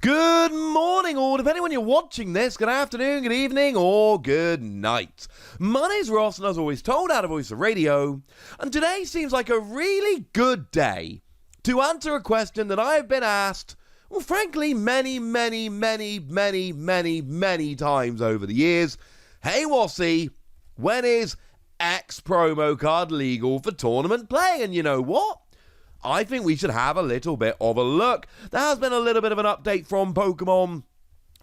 Good morning, or depending when you're watching this, good afternoon, good evening, or good night. My name's Ross, and as always told out of Voice of Radio, and today seems like a really good day to answer a question that I have been asked, well, frankly, many times over the years. Hey, Wassy, when is X promo card legal for tournament play? And you know what? I think we should have a little bit of a look. There has been a little bit of an update from Pokémon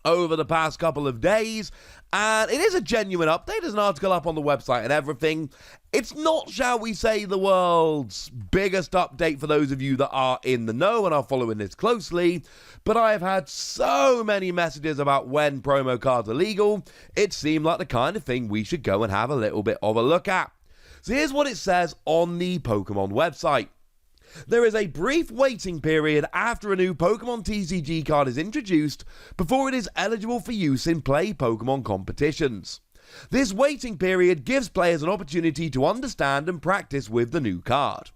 over the past couple of days, and it is a genuine update. There's an article up on the website and everything. It's not, shall we say, the world's biggest update for those of you that are in the know and are following this closely, but I have had so many messages about when promo cards are legal, it seemed like the kind of thing we should go and have a little bit of a look at. So here's what it says on the Pokémon website. There is a brief waiting period after a new Pokémon TCG card is introduced before it is eligible for use in play Pokémon competitions. This waiting period gives players an opportunity to understand and practice with the new card.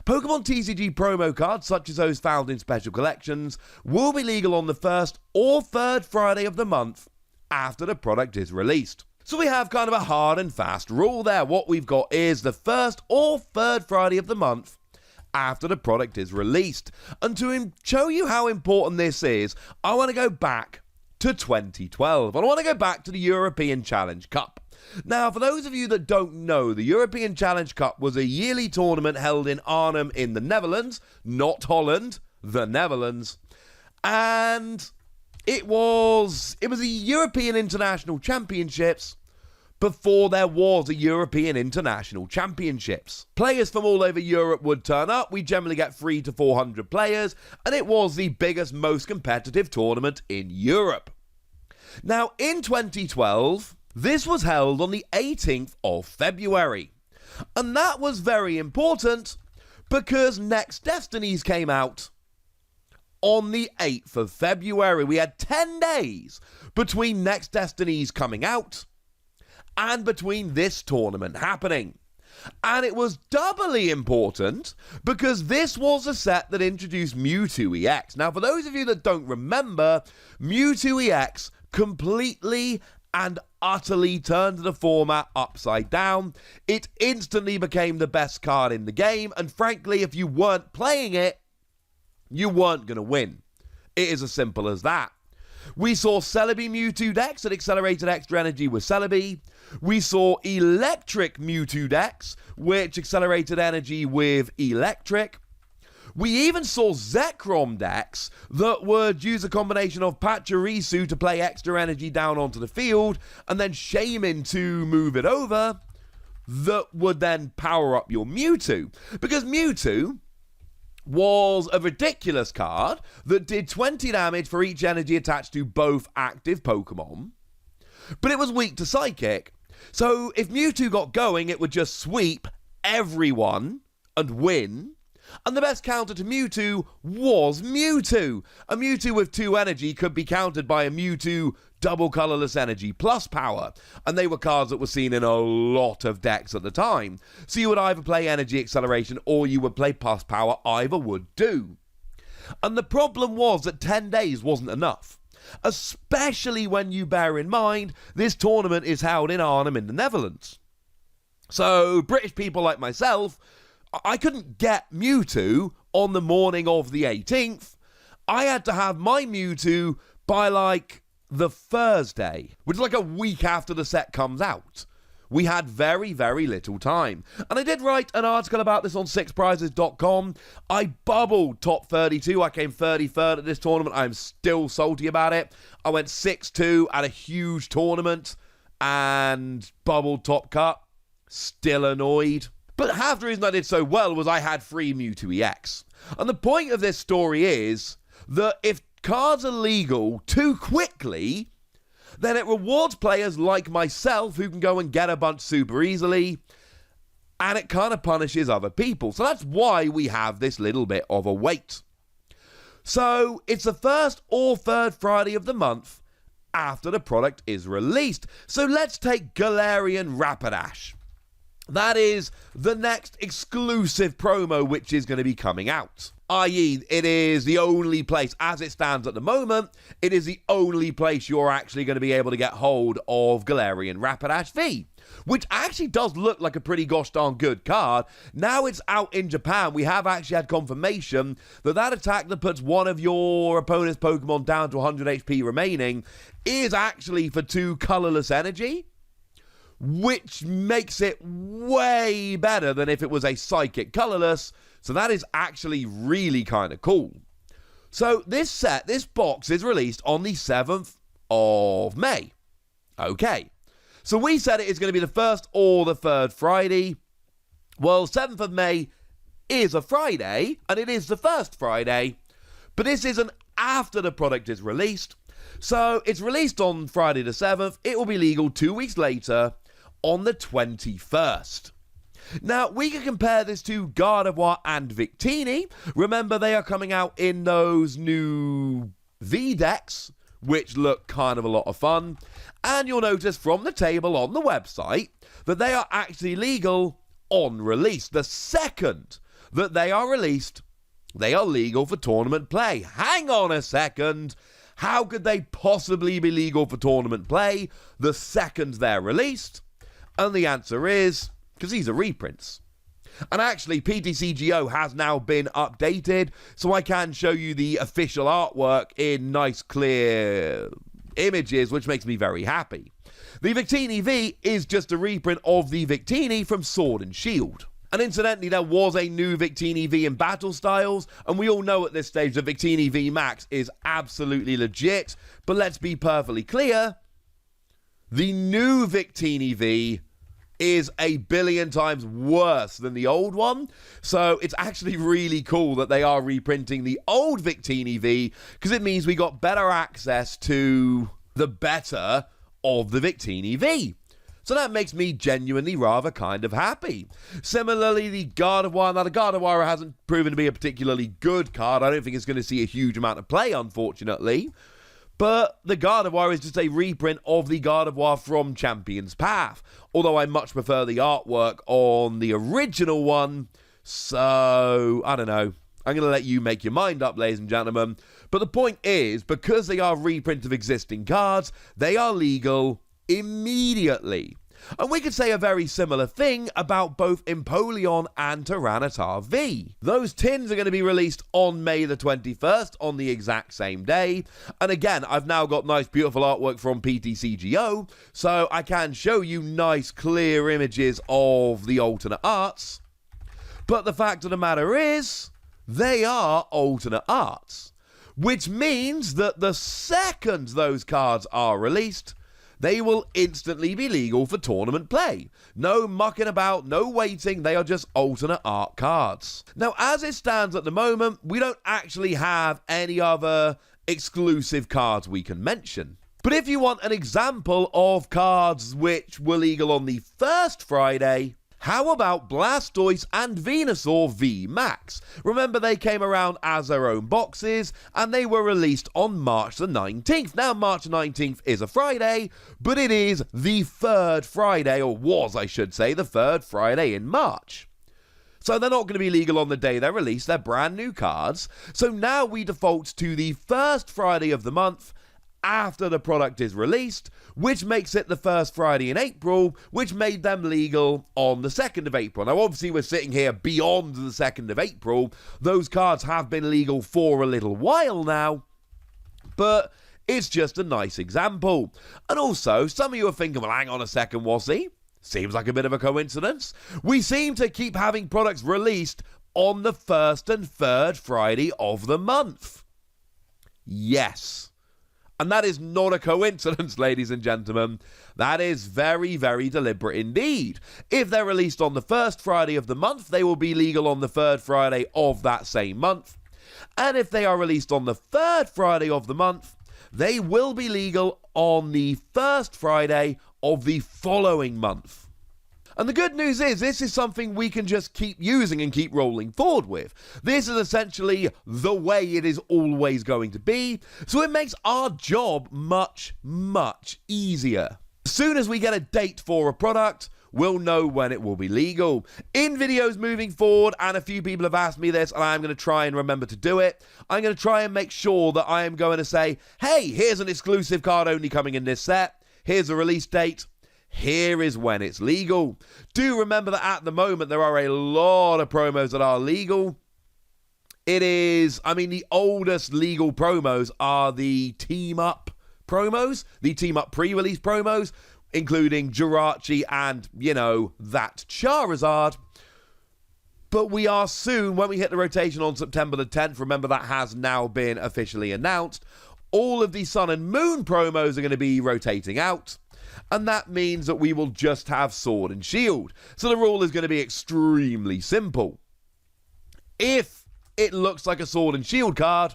Pokémon TCG promo cards, such as those found in special collections, will be legal on the first or third Friday of the month after the product is released. So we have kind of a hard and fast rule there. What we've got is the first or third Friday of the month after the product is released. And to show you how important this is, I want to go back to 2012. I want to go back to the European Challenge Cup. Now, for those of you that don't know, the European Challenge Cup was a yearly tournament held in Arnhem in the Netherlands, not Holland, the Netherlands. And it was a European International Championships before there was a European International Championships. Players from all over Europe would turn up. We generally get 300 to 400 players, and it was the biggest, most competitive tournament in Europe. Now, in 2012, this was held on the 18th of February, and that was very important because Next Destinies came out on the 8th of February. We had 10 days between Next Destinies coming out and between this tournament happening. And it was doubly important because this was a set that introduced Mewtwo EX. Now, for those of you that don't remember, Mewtwo EX completely and utterly turned the format upside down. It instantly became the best card in the game, and frankly, if you weren't playing it, you weren't going to win. It is as simple as that. We saw Celebi Mewtwo decks that accelerated extra energy with Celebi. We saw Electric Mewtwo decks, which accelerated energy with Electric. We even saw Zekrom decks that would use a combination of Pachirisu to play extra energy down onto the field, and then Shaman to move it over, that would then power up your Mewtwo. Because Mewtwo was a ridiculous card that did 20 damage for each energy attached to both active Pokemon, but it was weak to Psychic. So if Mewtwo got going, it would just sweep everyone and win. And the best counter to Mewtwo was Mewtwo. A Mewtwo with 2 energy could be countered by a Mewtwo double colorless energy plus power. And they were cards that were seen in a lot of decks at the time. So you would either play energy acceleration or you would play plus power. Either would do. And the problem was that 10 days wasn't enough. Especially when you bear in mind this tournament is held in Arnhem in the Netherlands. So British people like myself, I couldn't get Mewtwo on the morning of the 18th. I had to have my Mewtwo by like the Thursday, which is like a week after the set comes out. We had very little time. And I did write an article about this on sixprizes.com. I bubbled top 32. I came 33rd at this tournament. I'm still salty about it. I went 6-2 at a huge tournament and bubbled top cut. Still annoyed. But half the reason I did so well was I had free Mewtwo EX. And the point of this story is that if cards are legal too quickly, then it rewards players like myself who can go and get a bunch super easily, and it kind of punishes other people. So that's why we have this little bit of a wait. So it's the first or third Friday of the month after the product is released. So let's take Galarian Rapidash. That is the next exclusive promo which is going to be coming out. I.e., it is the only place, as it stands at the moment, it is the only place you're actually going to be able to get hold of Galarian Rapidash V, which actually does look like a pretty gosh darn good card. Now it's out in Japan, we have actually had confirmation that that attack that puts one of your opponent's Pokemon down to 100 HP remaining is actually for 2 colorless energy, which makes it way better than if it was a Psychic colorless. So that is actually really kind of cool. So this box is released on the 7th of May. Okay. So we said it is going to be the first or the third Friday. Well, 7th of May is a Friday, and it is the first Friday. But this isn't after the product is released. So it's released on Friday the 7th. It will be legal 2 weeks later on the 21st. Now, we can compare this to Gardevoir and Victini. Remember, they are coming out in those new V-decks, which look kind of a lot of fun. And you'll notice from the table on the website that they are actually legal on release. The second that they are released, they are legal for tournament play. Hang on a second. How could they possibly be legal for tournament play the second they're released? And the answer is because these are reprints. And actually, PTCGO has now been updated, so I can show you the official artwork in nice, clear images, which makes me very happy. The Victini V is just a reprint of the Victini from Sword and Shield. And incidentally, there was a new Victini V in Battle Styles, and we all know at this stage that Victini V Max is absolutely legit, but let's be perfectly clear, the new Victini V is a billion times worse than the old one. So it's actually really cool that they are reprinting the old Victini V, because it means we got better access to the better of the Victini V. So that makes me genuinely rather kind of happy. Similarly, the Gardevoir. Now, the Gardevoir hasn't proven to be a particularly good card. I don't think it's going to see a huge amount of play, unfortunately. But the Gardevoir is just a reprint of the Gardevoir from Champion's Path. Although I much prefer the artwork on the original one. So, I don't know. I'm going to let you make your mind up, ladies and gentlemen. But the point is, because they are reprints of existing cards, they are legal immediately. And we could say a very similar thing about both Empoleon and Tyranitar V. Those tins are going to be released on May the 21st, on the exact same day. And again, I've now got nice, beautiful artwork from PTCGO, so I can show you nice, clear images of the alternate arts. But the fact of the matter is, they are alternate arts. Which means that the second those cards are released, they will instantly be legal for tournament play. No mucking about, no waiting, they are just alternate art cards. Now, as it stands at the moment, we don't actually have any other exclusive cards we can mention. But if you want an example of cards which were legal on the first Friday, how about Blastoise and Venusaur V Max? Remember, they came around as their own boxes, and they were released on March the 19th. Now, March 19th is a Friday, but it is the third Friday, or was, I should say, the third Friday in March. So they're not going to be legal on the day they're released. They're brand new cards. So now we default to the first Friday of the month after the product is released, which makes it the first Friday in April, which made them legal on the 2nd of April. Now, obviously, we're sitting here beyond the 2nd of April. Those cards have been legal for a little while now, but it's just a nice example. And also, some of you are thinking, well, hang on a second, Wazzy. Seems like a bit of a coincidence. We seem to keep having products released on the 1st and 3rd Friday of the month. Yes. And that is not a coincidence, ladies and gentlemen. That is very, very deliberate indeed. If they're released on the first Friday of the month, they will be legal on the 3rd Friday of that same month. And if they are released on the 3rd Friday of the month, they will be legal on the 1st Friday of the following month. And the good news is, this is something we can just keep using and keep rolling forward with. This is essentially the way it is always going to be, so it makes our job much, much easier. As soon as we get a date for a product, we'll know when it will be legal. In videos moving forward, and a few people have asked me this, and I'm going to try and remember to do it, I'm going to try and make sure that I am going to say, hey, here's an exclusive card only coming in this set. Here's a release date. Here is when it's legal. Do remember that at the moment there are a lot of promos that are legal. The oldest legal promos are the team-up promos, the team-up pre-release promos, including Jirachi and, that Charizard. But we are soon, when we hit the rotation on September the 10th, remember that has now been officially announced, all of the Sun and Moon promos are going to be rotating out. And that means that we will just have Sword and Shield. So the rule is going to be extremely simple. If it looks like a Sword and Shield card,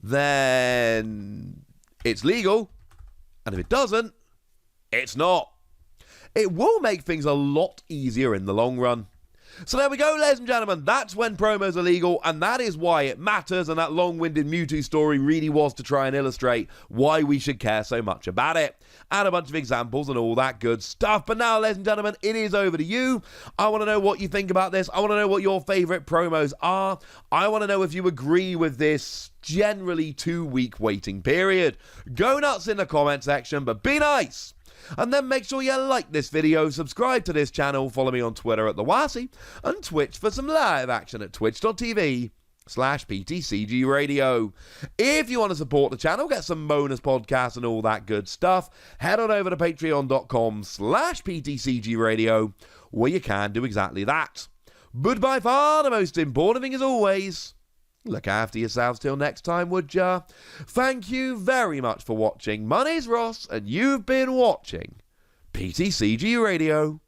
then it's legal. And if it doesn't, it's not. It will make things a lot easier in the long run. So there we go, ladies and gentlemen. That's when promos are legal, and that is why it matters, and that long-winded Mewtwo story really was to try and illustrate why we should care so much about it, and a bunch of examples and all that good stuff. But now, ladies and gentlemen, it is over to you. I want to know what you think about this. I want to know what your favourite promos are. I want to know if you agree with this generally 2-week waiting period. Go nuts in the comment section, but be nice. And then make sure you like this video, subscribe to this channel, follow me on Twitter at TheWassy, and Twitch for some live action at twitch.tv/PTCG Radio. If you want to support the channel, get some bonus podcasts and all that good stuff, head on over to patreon.com/PTCG Radio, where you can do exactly that. But by far the most important thing is always, look after yourselves till next time, would ya? Thank you very much for watching. My name's Ross, and you've been watching PTCG Radio.